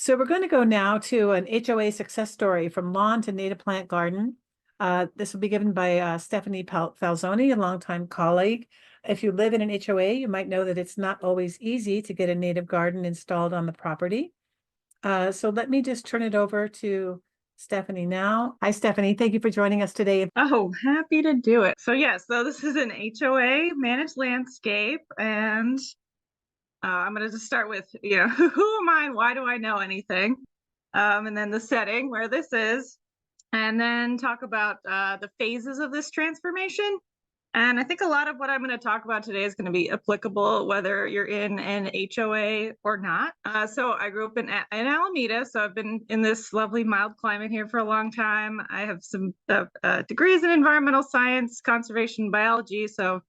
So we're going to go now to an HOA success story from lawn to native plant garden. This will be given by Stephanie Falzone, a longtime colleague. If you live in an HOA, you might know that it's not always easy to get a native garden installed on the property. So let me just turn it over to Stephanie now. Hi, Stephanie. Thank you for joining us today. Oh, happy to do it. So this is an HOA managed landscape, and I'm going to just start with, who am I and why do I know anything? And then the setting where this is, and then talk about the phases of this transformation. And I think a lot of what I'm going to talk about today is going to be applicable whether you're in an HOA or not. So I grew up in Alameda, so I've been in this lovely mild climate here for a long time. I have some degrees in environmental science, conservation biology, so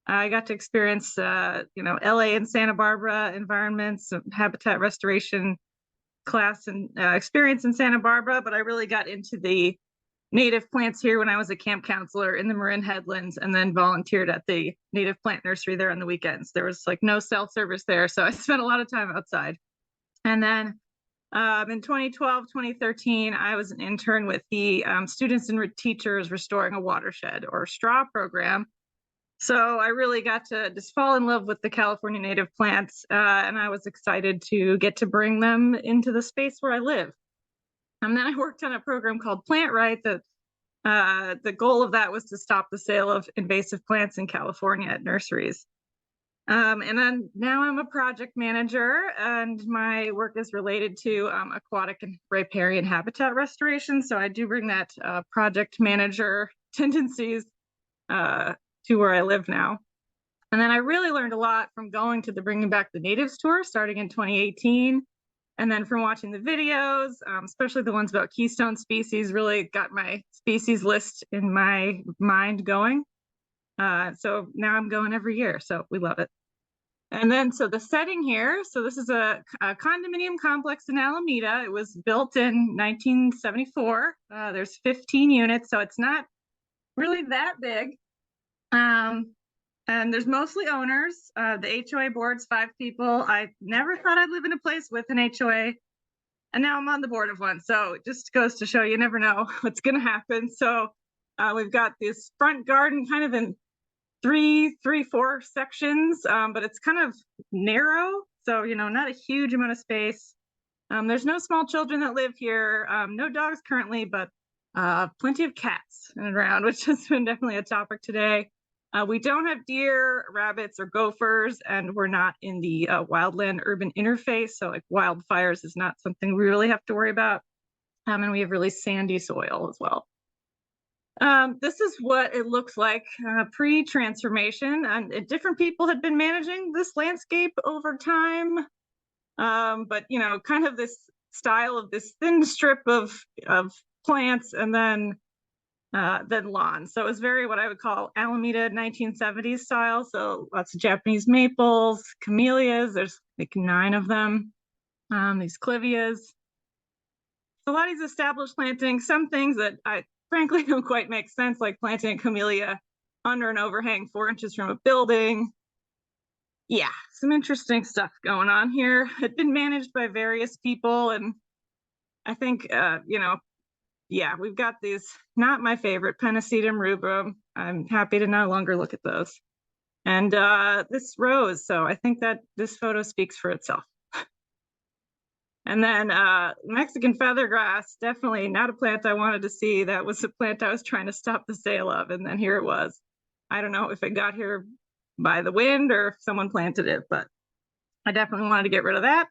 I got to experience, LA and Santa Barbara environments, habitat restoration class and experience in Santa Barbara, but I really got into the native plants here when I was a camp counselor in the Marin Headlands, and then volunteered at the native plant nursery there on the weekends. There was like no cell service there, so I spent a lot of time outside. And then in 2012, 2013, I was an intern with the Students and Teachers Restoring a Watershed, or STRAW program. So I really got to just fall in love with the California native plants, and I was excited to get to bring them into the space where I live. And then I worked on a program called Plant Right. That the goal of that was to stop the sale of invasive plants in California at nurseries. And then now I'm a project manager, and my work is related to aquatic and riparian habitat restoration. So I do bring that project manager tendencies to where I live now. And then I really learned a lot from going to the Bringing Back the Natives tour starting in 2018. And then from watching the videos, especially the ones about keystone species, really got my species list in my mind going. So now I'm going every year, so we love it. And then, so the setting here, so this is a condominium complex in Alameda. It was built in 1974. There's 15 units, so it's not really that big. And there's mostly owners. The HOA board's 5 people. I never thought I'd live in a place with an HOA, and now I'm on the board of one. So it just goes to show you never know what's going to happen. So we've got this front garden kind of in four sections, but it's kind of narrow. So, not a huge amount of space. There's no small children that live here. No dogs currently, but plenty of cats and around, which has been definitely a topic today. We don't have deer, rabbits, or gophers, and we're not in the wildland urban interface. So like wildfires is not something we really have to worry about. And we have really sandy soil as well. This is what it looks like pre-transformation, and different people had been managing this landscape over time. But, kind of this style of this thin strip of plants, and then lawn. So it was very what I would call Alameda 1970s style. So lots of Japanese maples, camellias. There's like 9 of them. These clivias. A lot of these established plantings. Some things that I frankly don't quite make sense, like planting a camellia under an overhang 4 inches from a building. Yeah, some interesting stuff going on here. It's been managed by various people, and I think yeah, we've got these, not my favorite, Pennisetum rubrum. I'm happy to no longer look at those. And this rose, so I think that this photo speaks for itself. And then Mexican feathergrass, definitely not a plant I wanted to see. That was a plant I was trying to stop the sale of, and then here it was. I don't know if it got here by the wind or if someone planted it, but I definitely wanted to get rid of that.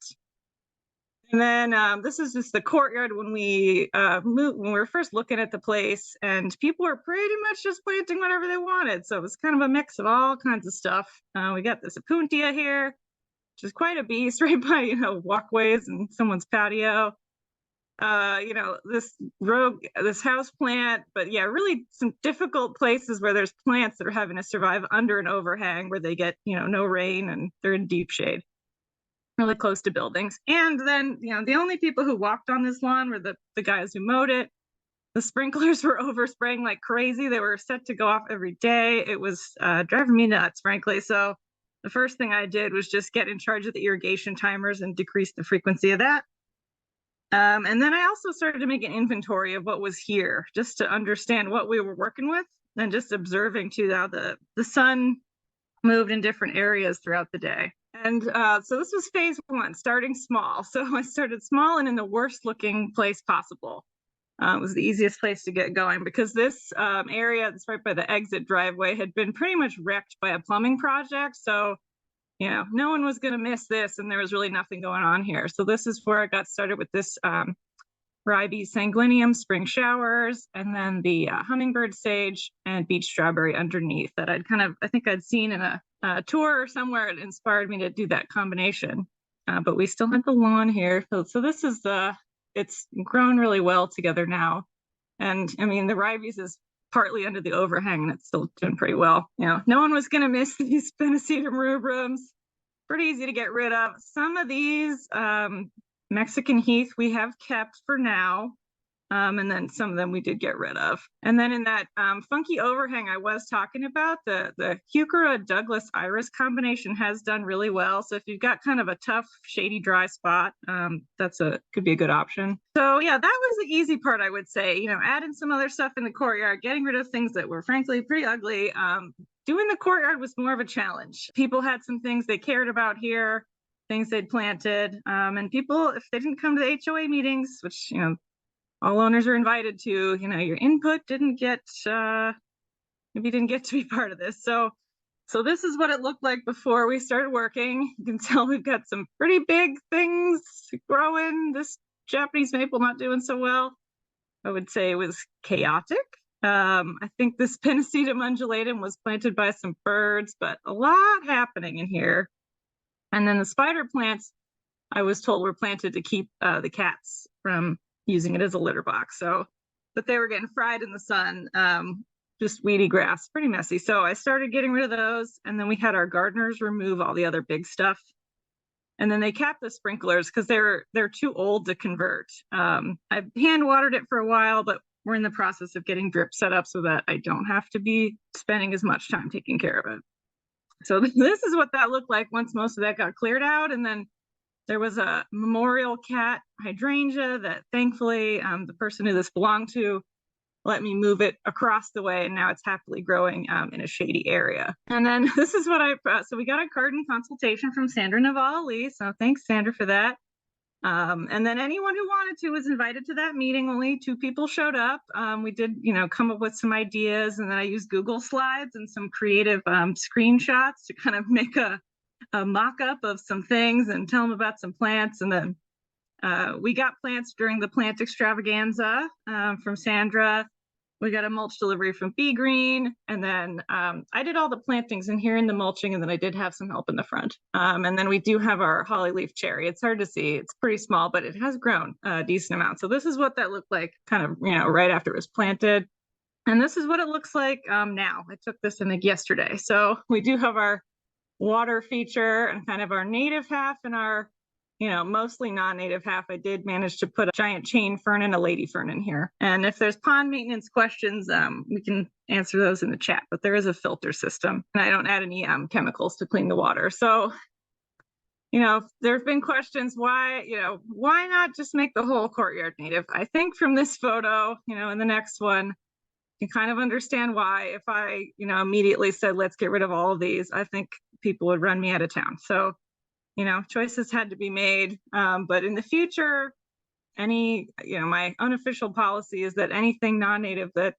And then this is just the courtyard when we moved, when we were first looking at the place, and people were pretty much just planting whatever they wanted. So it was kind of a mix of all kinds of stuff. We got this Apuntia here, which is quite a beast, right by, walkways and someone's patio. This house plant, but yeah, really some difficult places where there's plants that are having to survive under an overhang where they get, no rain and they're in deep shade, really close to buildings. And then, the only people who walked on this lawn were the guys who mowed it. The sprinklers were overspraying like crazy. They were set to go off every day. It was driving me nuts, frankly. So the first thing I did was just get in charge of the irrigation timers and decrease the frequency of that. And then I also started to make an inventory of what was here, just to understand what we were working with, and just observing too how the sun moved in different areas throughout the day. And so this was phase one, starting small. So I started small and in the worst looking place possible. It was the easiest place to get going because this area that's right by the exit driveway had been pretty much wrecked by a plumbing project. So, you know, no one was going to miss this, and there was really nothing going on here. So this is where I got started with this ribes sanguineum spring showers, and then the hummingbird sage and beach strawberry underneath that I think I'd seen in a tour or somewhere. It inspired me to do that combination. But we still have the lawn here. So this is it's grown really well together now. And I mean, the ribes is partly under the overhang and it's still doing pretty well. You know, no one was going to miss these Pinacetum rubrums. Pretty easy to get rid of. Some of these Mexican heath we have kept for now. And then some of them we did get rid of. And then in that funky overhang I was talking about, the Heuchera Douglas Iris combination has done really well. So if you've got kind of a tough, shady, dry spot, could be a good option. So yeah, that was the easy part, I would say. You know, adding some other stuff in the courtyard, getting rid of things that were frankly pretty ugly. Doing the courtyard was more of a challenge. People had some things they cared about here, things they'd planted, and people, if they didn't come to the HOA meetings, which, you know, all owners are invited to, you know, your input maybe didn't get to be part of this. So this is what it looked like before we started working. You can tell we've got some pretty big things growing. This Japanese maple not doing so well. I would say it was chaotic. I think this Pinacetum undulatum was planted by some birds, but a lot happening in here. And then the spider plants, I was told, were planted to keep the cats from using it as a litter box. So, but they were getting fried in the sun, just weedy grass, pretty messy. So I started getting rid of those. And then we had our gardeners remove all the other big stuff. And then they capped the sprinklers because they're too old to convert. I've hand watered it for a while, but we're in the process of getting drip set up so that I don't have to be spending as much time taking care of it. So this is what that looked like once most of that got cleared out. And then there was a memorial cat hydrangea that thankfully the person who this belonged to let me move it across the way, and now it's happily growing in a shady area. And then this is what so we got a garden consultation from Sandra Naval-Lee, so thanks Sandra for that. And then anyone who wanted to was invited to that meeting. Only 2 people showed up. We did, you know, come up with some ideas, and then I used Google Slides and some creative screenshots to kind of make a mock-up of some things and tell them about some plants. And then we got plants during the plant extravaganza from Sandra. We got a mulch delivery from Bee Green. And then I did all the plantings in here in the mulching, and then I did have some help in the front. And then we do have our holly leaf cherry. It's hard to see. It's pretty small, but it has grown a decent amount. So this is what that looked like kind of, you know, right after it was planted. And this is what it looks like now. I took this in like yesterday. So we do have our water feature and kind of our native half and our, you know, mostly non-native half. I did manage to put a giant chain fern and a lady fern in here. And if there's pond maintenance questions, we can answer those in the chat, but there is a filter system and I don't add any chemicals to clean the water. So, you know, there have been questions why not just make the whole courtyard native? I think from this photo, you know, in the next one, you kind of understand why. If I, you know, immediately said, let's get rid of all of these, I think people would run me out of town. So, you know, choices had to be made. But in the future, my unofficial policy is that anything non-native that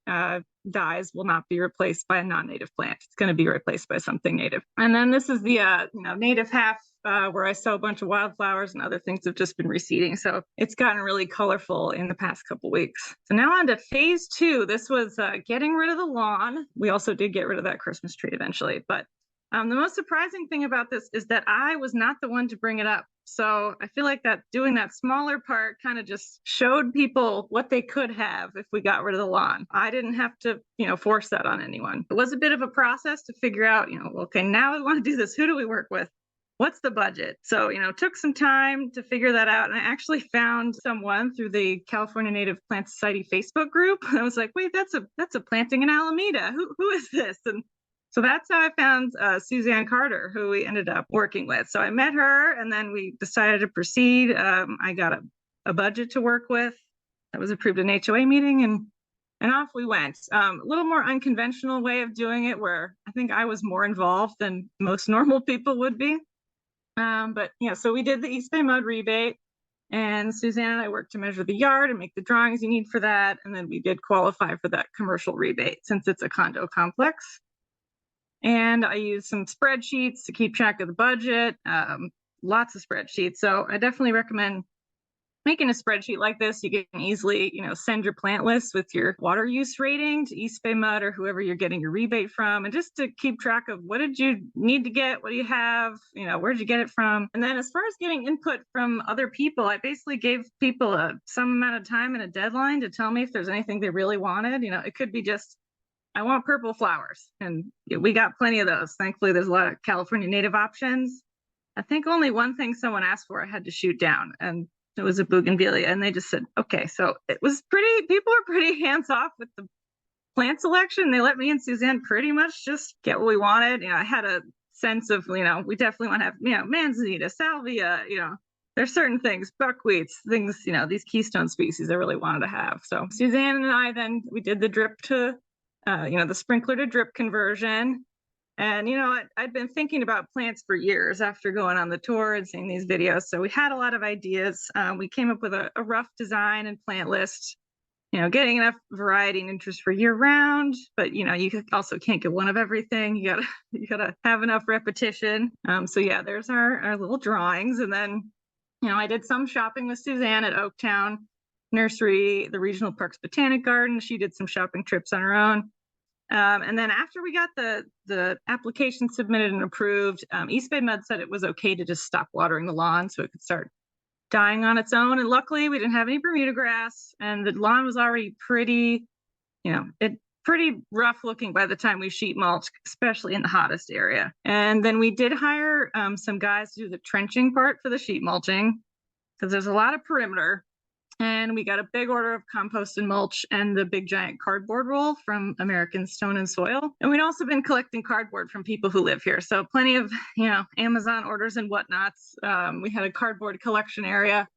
dies will not be replaced by a non-native plant. It's going to be replaced by something native. And then this is the native half where I sow a bunch of wildflowers and other things have just been reseeding. So it's gotten really colorful in the past couple weeks. So now on to phase 2. This was getting rid of the lawn. We also did get rid of that Christmas tree eventually. But the most surprising thing about this is that I was not the one to bring it up. So I feel like that doing that smaller part kind of just showed people what they could have if we got rid of the lawn. I didn't have to, you know, force that on anyone. It was a bit of a process to figure out, you know, okay, now we want to do this. Who do we work with? What's the budget? So, you know, took some time to figure that out. And I actually found someone through the California Native Plant Society Facebook group. I was like, wait, that's a planting in Alameda. Who is this? And so that's how I found Suzanne Carter, who we ended up working with. So I met her and then we decided to proceed. I got a a budget to work with that was approved in HOA meeting, and off we went. A little more unconventional way of doing it, where I think I was more involved than most normal people would be. But yeah, so we did the East Bay Mud rebate, and Suzanne and I worked to measure the yard and make the drawings you need for that. And then we did qualify for that commercial rebate since it's a condo complex. And I used some spreadsheets to keep track of the budget, lots of spreadsheets. So I definitely recommend making a spreadsheet like this. You can easily, send your plant list with your water use rating to East Bay Mud or whoever you're getting your rebate from, and just to keep track of what did you need to get, what do you have, where'd you get it from. And then as far as getting input from other people, I basically gave people some amount of time and a deadline to tell me if there's anything they really wanted. It could be just, I want purple flowers, and we got plenty of those. Thankfully, there's a lot of California native options. I think only one thing someone asked for I had to shoot down, and it was a bougainvillea, and they just said, okay. So it was people are pretty hands off with the plant selection. They let me and Suzanne pretty much just get what we wanted. I had a sense of, we definitely want to have, manzanita, salvia, there's certain things, buckwheats, things, these keystone species I really wanted to have. So Suzanne and I, then we did the drip to, the sprinkler to drip conversion. And, I'd been thinking about plants for years after going on the tour and seeing these videos. So we had a lot of ideas. We came up with a rough design and plant list, getting enough variety and interest for year round, but, you also can't get one of everything. You gotta have enough repetition. So yeah, there's our little drawings. And then, I did some shopping with Suzanne at Oaktown Nursery, the Regional Parks Botanic Garden. She did some shopping trips on her own. And then after we got the application submitted and approved, East Bay Mud said it was okay to just stop watering the lawn so it could start dying on its own. And luckily we didn't have any Bermuda grass, and the lawn was already pretty rough looking by the time we sheet mulched, especially in the hottest area. And then we did hire some guys to do the trenching part for the sheet mulching, because there's a lot of perimeter. And we got a big order of compost and mulch and the big giant cardboard roll from American Stone and Soil. And we'd also been collecting cardboard from people who live here. So plenty of, Amazon orders and whatnots. We had a cardboard collection area.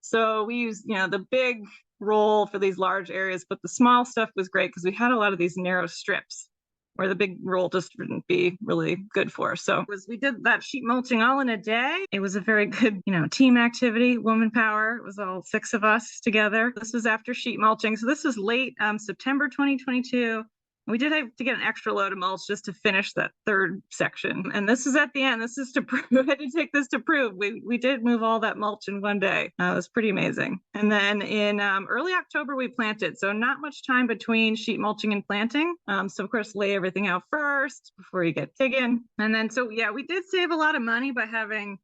So we used, the big roll for these large areas, but the small stuff was great because we had a lot of these narrow strips where the big roll just wouldn't be really good for us. So we did that sheet mulching all in a day. It was a very good, team activity, woman power. It was all 6 of us together. This was after sheet mulching. So this was late September 2022. We did have to get an extra load of mulch just to finish that third section. And this is at the end. This is to prove. I had to take this to prove. We did move all that mulch in one day. It was pretty amazing. And then in early October, we planted. So not much time between sheet mulching and planting. So of course, lay everything out first before you get digging. And then, so yeah, we did save a lot of money by having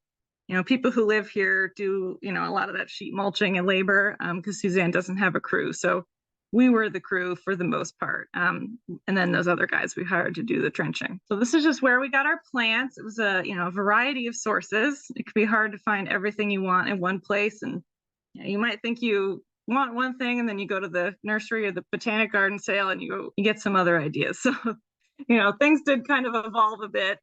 people who live here do, a lot of that sheet mulching and labor, because Suzanne doesn't have a crew. So we were the crew for the most part. And then those other guys we hired to do the trenching. So this is just where we got our plants. It was a variety of sources. It could be hard to find everything you want in one place. And you might think you want one thing, and then you go to the nursery or the botanic garden sale and you get some other ideas. So, things did kind of evolve a bit.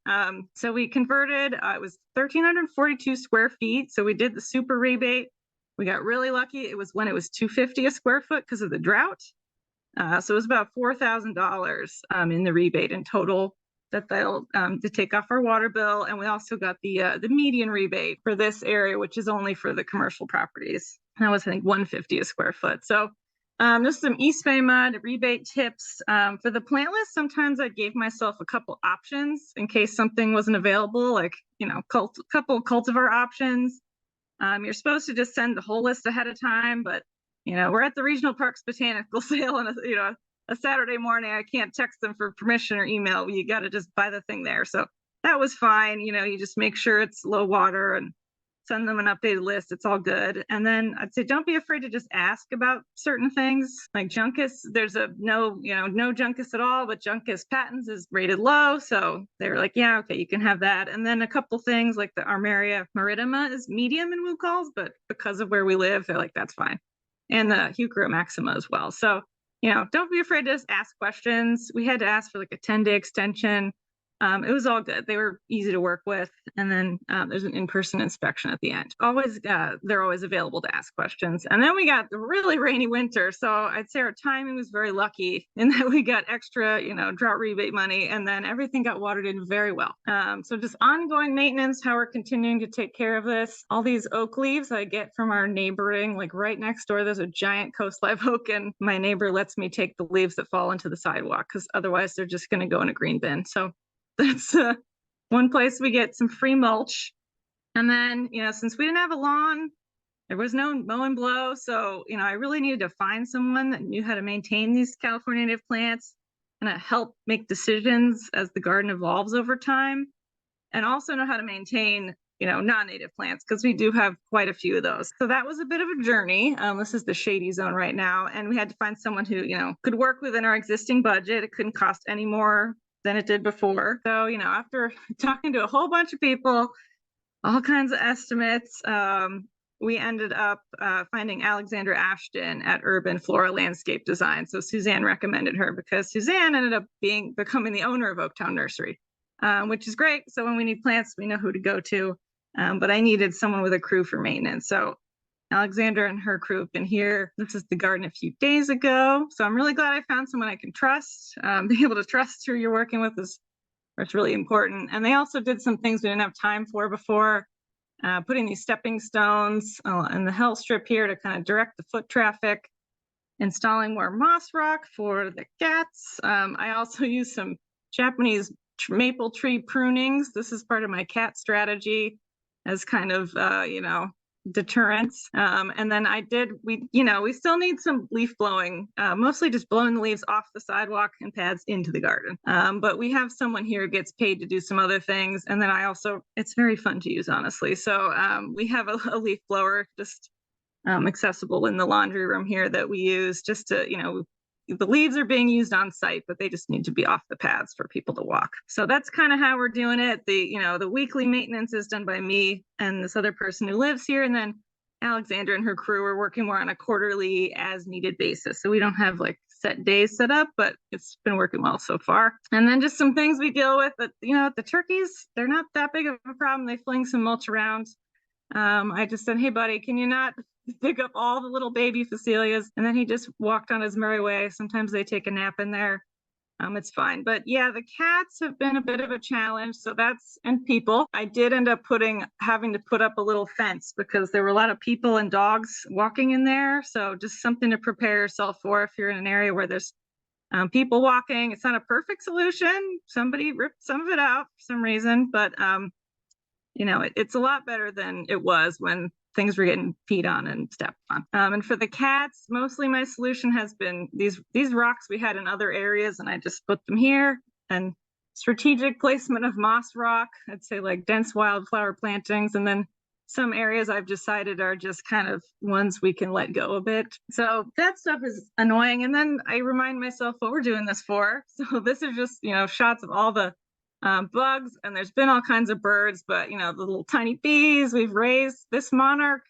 So we converted, it was 1,342 square feet. So we did the super rebate. We got really lucky. It was when it was $250 a square foot because of the drought. So it was about $4,000 in the rebate in total that they'll to take off our water bill. And we also got the median rebate for this area, which is only for the commercial properties. That was, I think, $150 a square foot. So just some East Bay Mud rebate tips. For the plant list, sometimes I gave myself a couple options in case something wasn't available, like, couple cultivar options. You're supposed to just send the whole list ahead of time, but we're at the Regional Parks Botanical Sale on a Saturday morning. I can't text them for permission or email. You got to just buy the thing there. So that was fine. You just make sure it's low water and send them an updated list. It's all good. And then I'd say don't be afraid to just ask about certain things like Juncus. There's no Juncus at all, but Juncus patens is rated low. So they were like, yeah, okay, you can have that. And then a couple things like the Armeria marittima is medium in Wu-Calls, but because of where we live, they're like, that's fine. And the Heuchera maxima as well. So, don't be afraid to just ask questions. We had to ask for like a 10-day extension. it was all good. They were easy to work with. And then there's an in-person inspection at the end. Always, they're always available to ask questions. And then we got the really rainy winter. So I'd say our timing was very lucky in that we got extra, drought rebate money, and then everything got watered in very well. So just ongoing maintenance, how we're continuing to take care of this. All these oak leaves I get from our neighboring, like right next door, there's a giant coast live oak, and my neighbor lets me take the leaves that fall into the sidewalk because otherwise they're just going to go in a green bin. So that's one place we get some free mulch. And then, since we didn't have a lawn, there was no mow and blow. So, I really needed to find someone that knew how to maintain these California native plants and help make decisions as the garden evolves over time, and also know how to maintain, non-native plants, because we do have quite a few of those. So that was a bit of a journey. This is the shady zone right now. And we had to find someone who, could work within our existing budget. It couldn't cost any more than it did before. So, after talking to a whole bunch of people, all kinds of estimates, we ended up finding Alexandra Ashton at Urban Flora Landscape Design. So Suzanne recommended her because Suzanne ended up becoming the owner of Oaktown Nursery, which is great. So when we need plants, we know who to go to. But I needed someone with a crew for maintenance. So Alexandra and her crew have been here. This is the garden a few days ago. So I'm really glad I found someone I can trust. Being able to trust who you're working with is really important. And they also did some things we didn't have time for before, putting these stepping stones in the hill strip here to kind of direct the foot traffic, installing more moss rock for the cats. I also used some Japanese maple tree prunings. This is part of my cat strategy as kind of, deterrence. And then we still need some leaf blowing, mostly just blowing the leaves off the sidewalk and pads into the garden. But we have someone here who gets paid to do some other things. And then it's very fun to use, honestly. So we have a leaf blower just accessible in the laundry room here that we use just to, the leaves are being used on site, but they just need to be off the paths for people to walk. So that's kind of how we're doing it. The weekly maintenance is done by me and this other person who lives here. And then Alexandra and her crew are working more on a quarterly as needed basis. So we don't have like set days set up, but it's been working well so far. And then just some things we deal with that, the turkeys, they're not that big of a problem. They fling some mulch around. I just said, hey buddy, can you not pick up all the little baby phacelias? And then he just walked on his merry way. Sometimes they take a nap in there. It's fine. But yeah, the cats have been a bit of a challenge. So and people. I did end up having to put up a little fence because there were a lot of people and dogs walking in there. So just something to prepare yourself for if you're in an area where there's people walking. It's not a perfect solution. Somebody ripped some of it out for some reason, but it's a lot better than it was when things were getting peed on and stepped on. And for the cats, mostly my solution has been these rocks we had in other areas, and I just put them here, and strategic placement of moss rock, I'd say like dense wildflower plantings, and then some areas I've decided are just kind of ones we can let go a bit. So that stuff is annoying. And then I remind myself what we're doing this for. So this is just, shots of all the bugs, and there's been all kinds of birds, but the little tiny bees we've raised. This monarch,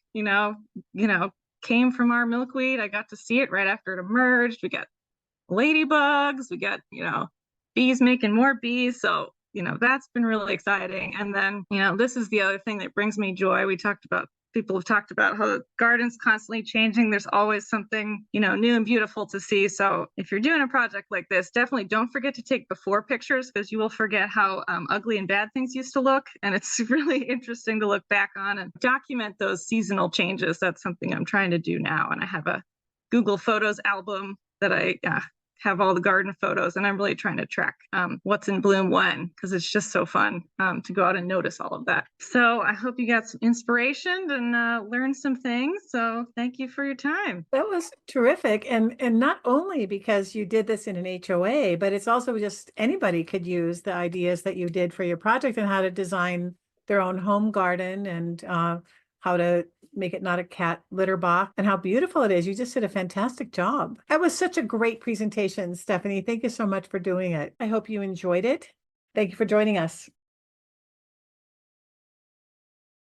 came from our milkweed. I got to see it right after it emerged. We got ladybugs, we got bees making more bees. So that's been really exciting. And then this is the other thing that brings me joy. People have talked about how the garden's constantly changing. There's always something, new and beautiful to see. So if you're doing a project like this, definitely don't forget to take before pictures, because you will forget how ugly and bad things used to look. And it's really interesting to look back on and document those seasonal changes. That's something I'm trying to do now. And I have a Google Photos album that I have all the garden photos, and I'm really trying to track what's in bloom when, because it's just so fun to go out and notice all of that. So I hope you got some inspiration and learned some things. So thank you for your time. That was terrific. And not only because you did this in an HOA, but it's also just anybody could use the ideas that you did for your project and how to design their own home garden and how to make it not a cat litter box, and how beautiful it is. You just did a fantastic job. That was such a great presentation, Stephanie. Thank you so much for doing it. I hope you enjoyed it. Thank you for joining us.